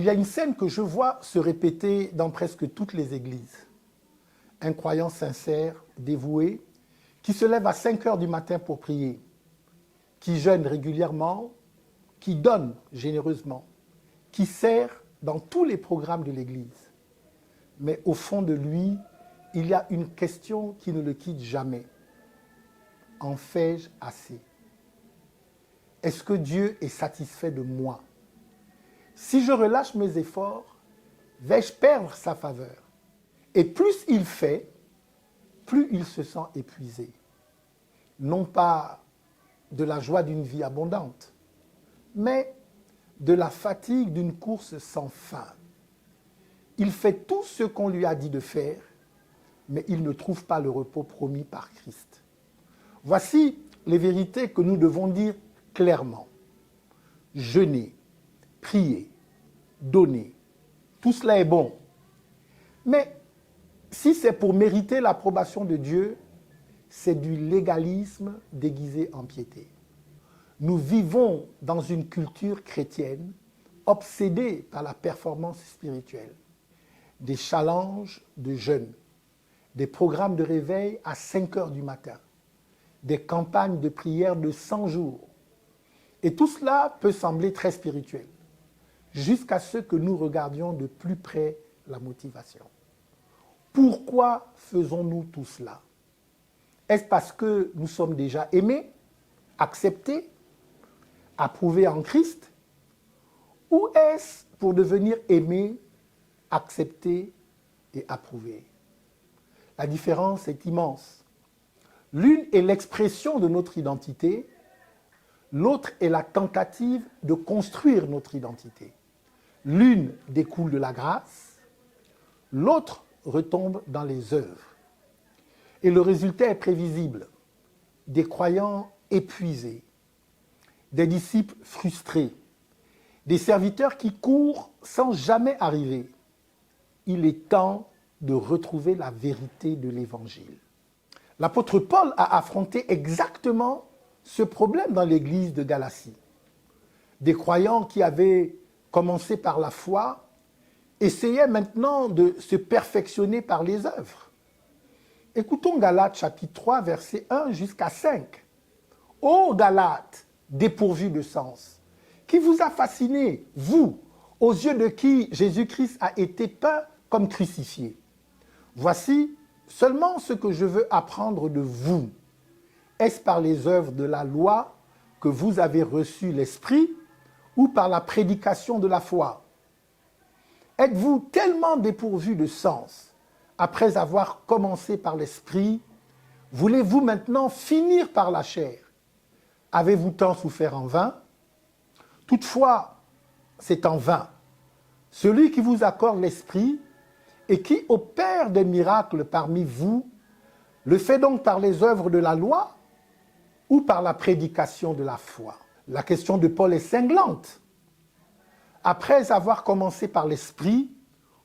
Il y a une scène que je vois se répéter dans presque toutes les églises. Un croyant sincère, dévoué, qui se lève à 5 heures du matin pour prier, qui jeûne régulièrement, qui donne généreusement, qui sert dans tous les programmes de l'Église. Mais au fond de lui, il y a une question qui ne le quitte jamais. En fais-je assez? Est-ce que Dieu est satisfait de moi? Si je relâche mes efforts, vais-je perdre sa faveur? Et plus il fait, plus il se sent épuisé. Non pas de la joie d'une vie abondante, mais de la fatigue d'une course sans fin. Il fait tout ce qu'on lui a dit de faire, mais il ne trouve pas le repos promis par Christ. Voici les vérités que nous devons dire clairement. Jeûner, prier, donner, tout cela est bon. Mais si c'est pour mériter l'approbation de Dieu, c'est du légalisme déguisé en piété. Nous vivons dans une culture chrétienne obsédée par la performance spirituelle. Des challenges de jeûne, des programmes de réveil à 5 heures du matin, des campagnes de prière de 100 jours. Et tout cela peut sembler très spirituel, jusqu'à ce que nous regardions de plus près la motivation. Pourquoi faisons-nous tout cela? Est-ce parce que nous sommes déjà aimés, acceptés, approuvés en Christ? Ou est-ce pour devenir aimés, acceptés et approuvés? La différence est immense. L'une est l'expression de notre identité, l'autre est la tentative de construire notre identité. L'une découle de la grâce, l'autre retombe dans les œuvres. Et le résultat est prévisible. Des croyants épuisés, des disciples frustrés, des serviteurs qui courent sans jamais arriver. Il est temps de retrouver la vérité de l'Évangile. L'apôtre Paul a affronté exactement ce problème dans l'église de Galatie. Des croyants qui avaient commencé par la foi essayaient maintenant de se perfectionner par les œuvres. Écoutons Galates chapitre 3, versets 1 jusqu'à 5. « Ô Galates, dépourvus de sens, qui vous a fasciné, vous, aux yeux de qui Jésus-Christ a été peint comme crucifié. Voici seulement ce que je veux apprendre de vous. Est-ce par les œuvres de la loi que vous avez reçu l'Esprit ou par la prédication de la foi? Êtes-vous tellement dépourvus de sens après avoir commencé par l'Esprit? Voulez-vous maintenant finir par la chair? Avez-vous tant souffert en vain? Toutefois, c'est en vain. Celui qui vous accorde l'Esprit et qui opère des miracles parmi vous, le fait donc par les œuvres de la loi ou par la prédication de la foi? La question de Paul est cinglante. Après avoir commencé par l'Esprit,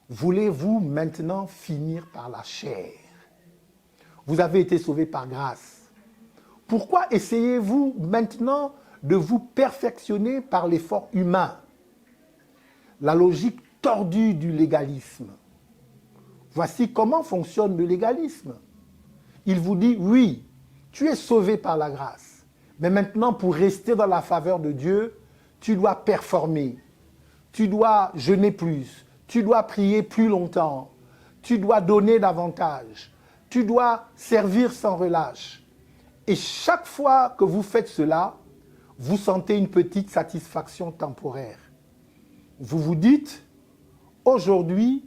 voulez-vous maintenant finir par la chair? Vous avez été sauvés par grâce. Pourquoi essayez-vous maintenant de vous perfectionner par l'effort humain? La logique tordue du légalisme. Voici comment fonctionne le légalisme. Il vous dit, oui, tu es sauvé par la grâce, mais maintenant pour rester dans la faveur de Dieu, tu dois performer, tu dois jeûner plus, tu dois prier plus longtemps, tu dois donner davantage, tu dois servir sans relâche. Et chaque fois que vous faites cela, vous sentez une petite satisfaction temporaire. Vous vous dites, aujourd'hui,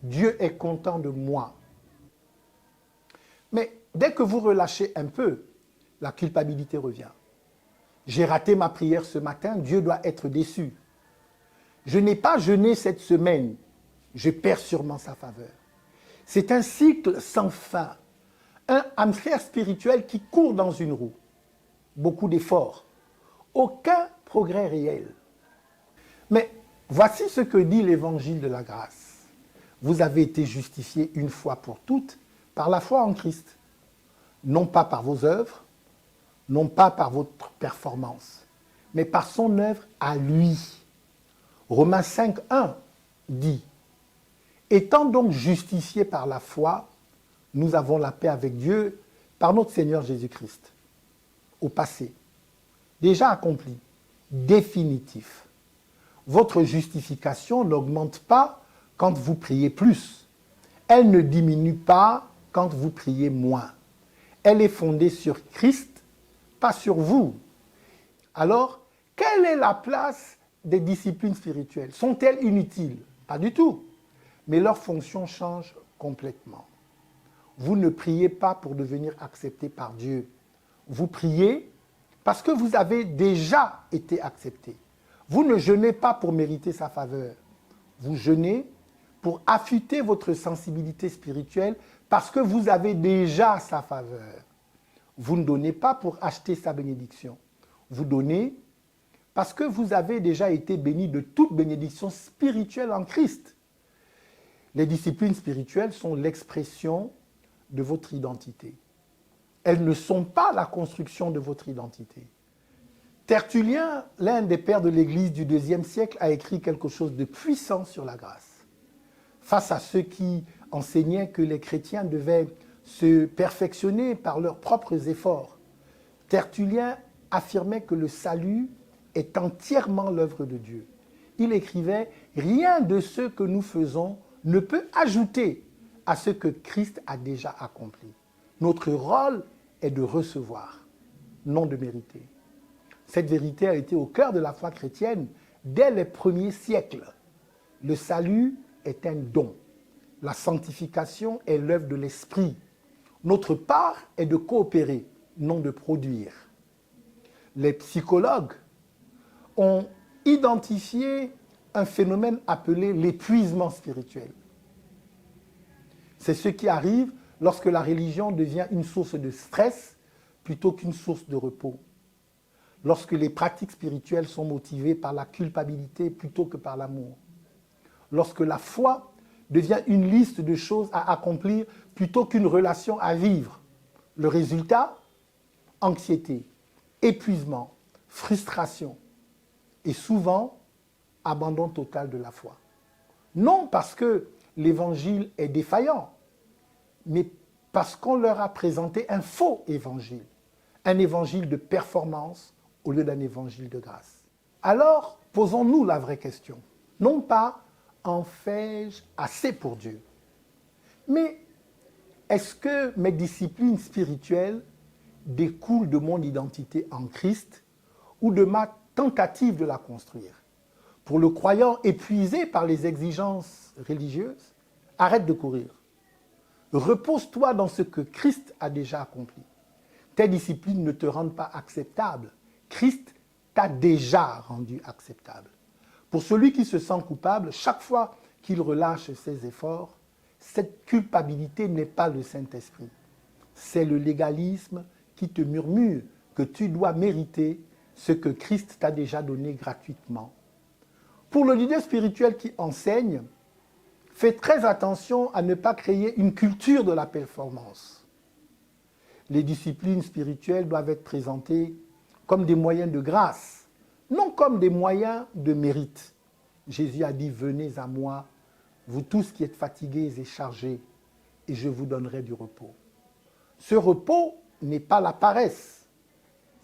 Dieu est content de moi. Mais dès que vous relâchez un peu, la culpabilité revient. J'ai raté ma prière ce matin, Dieu doit être déçu. Je n'ai pas jeûné cette semaine, je perds sûrement sa faveur. C'est un cycle sans fin, un hamster spirituel qui court dans une roue. Beaucoup d'efforts, aucun progrès réel. Mais voici ce que dit l'évangile de la grâce. Vous avez été justifiés une fois pour toutes par la foi en Christ. Non pas par vos œuvres, non pas par votre performance, mais par son œuvre à lui. Romains 5, 1 dit, étant donc justifiés par la foi, nous avons la paix avec Dieu par notre Seigneur Jésus-Christ. Au passé, déjà accompli, définitif. Votre justification n'augmente pas quand vous priez plus. Elle ne diminue pas quand vous priez moins. Elle est fondée sur Christ, pas sur vous. Alors, quelle est la place des disciplines spirituelles? Sont-elles inutiles? Pas du tout. Mais leur fonction change complètement. Vous ne priez pas pour devenir accepté par Dieu. Vous priez parce que vous avez déjà été accepté. Vous ne jeûnez pas pour mériter sa faveur. Vous jeûnez pour affûter votre sensibilité spirituelle parce que vous avez déjà sa faveur. Vous ne donnez pas pour acheter sa bénédiction. Vous donnez parce que vous avez déjà été béni de toute bénédiction spirituelle en Christ. Les disciplines spirituelles sont l'expression de votre identité. Elles ne sont pas la construction de votre identité. Tertullien, l'un des pères de l'Église du IIe siècle, a écrit quelque chose de puissant sur la grâce. Face à ceux qui enseignaient que les chrétiens devaient se perfectionner par leurs propres efforts, Tertullien affirmait que le salut est entièrement l'œuvre de Dieu. Il écrivait « Rien de ce que nous faisons ne peut ajouter à ce que Christ a déjà accompli. Notre rôle est de recevoir, non de mériter. » Cette vérité a été au cœur de la foi chrétienne dès les premiers siècles. Le salut est un don. La sanctification est l'œuvre de l'Esprit. Notre part est de coopérer, non de produire. Les psychologues ont identifié un phénomène appelé l'épuisement spirituel. C'est ce qui arrive lorsque la religion devient une source de stress plutôt qu'une source de repos. Lorsque les pratiques spirituelles sont motivées par la culpabilité plutôt que par l'amour. Lorsque la foi devient une liste de choses à accomplir plutôt qu'une relation à vivre. Le résultat, anxiété, épuisement, frustration et souvent abandon total de la foi. Non parce que l'évangile est défaillant, mais parce qu'on leur a présenté un faux évangile, un évangile de performance au lieu d'un évangile de grâce. Alors, posons-nous la vraie question. Non pas « en fais-je assez pour Dieu ?» mais est-ce que mes disciplines spirituelles découlent de mon identité en Christ ou de ma tentative de la construire? Pour le croyant épuisé par les exigences religieuses, arrête de courir. Repose-toi dans ce que Christ a déjà accompli. Tes disciplines ne te rendent pas acceptable. Christ t'a déjà rendu acceptable. Pour celui qui se sent coupable, chaque fois qu'il relâche ses efforts, cette culpabilité n'est pas le Saint-Esprit. C'est le légalisme qui te murmure que tu dois mériter ce que Christ t'a déjà donné gratuitement. Pour le leader spirituel qui enseigne, fais très attention à ne pas créer une culture de la performance. Les disciplines spirituelles doivent être présentées comme des moyens de grâce, non comme des moyens de mérite. Jésus a dit « Venez à moi, vous tous qui êtes fatigués et chargés, et je vous donnerai du repos. » Ce repos n'est pas la paresse,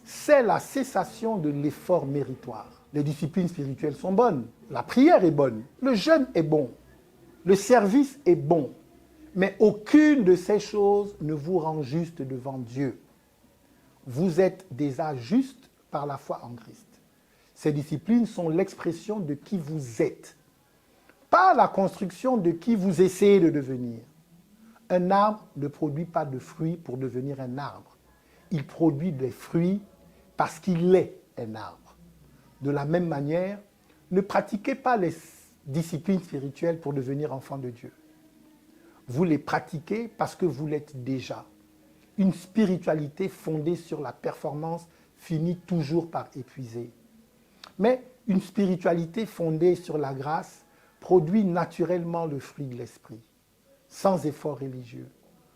c'est la cessation de l'effort méritoire. Les disciplines spirituelles sont bonnes, la prière est bonne, le jeûne est bon, le service est bon, mais aucune de ces choses ne vous rend juste devant Dieu. Vous êtes déjà juste par la foi en Christ. Ces disciplines sont l'expression de qui vous êtes, pas la construction de qui vous essayez de devenir. Un arbre ne produit pas de fruits pour devenir un arbre. Il produit des fruits parce qu'il est un arbre. De la même manière, ne pratiquez pas les disciplines spirituelles pour devenir enfant de Dieu. Vous les pratiquez parce que vous l'êtes déjà. Une spiritualité fondée sur la performance finit toujours par épuiser. Mais une spiritualité fondée sur la grâce produit naturellement le fruit de l'esprit, sans effort religieux,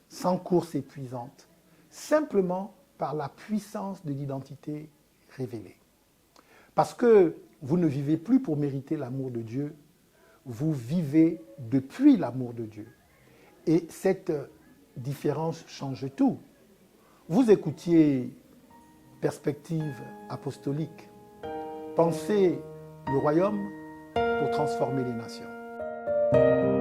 sans course épuisante, simplement par la puissance de l'identité révélée. Parce que vous ne vivez plus pour mériter l'amour de Dieu, vous vivez depuis l'amour de Dieu. Et cette différence change tout. Vous écoutiez Perspective apostolique. Pensez le royaume pour transformer les nations.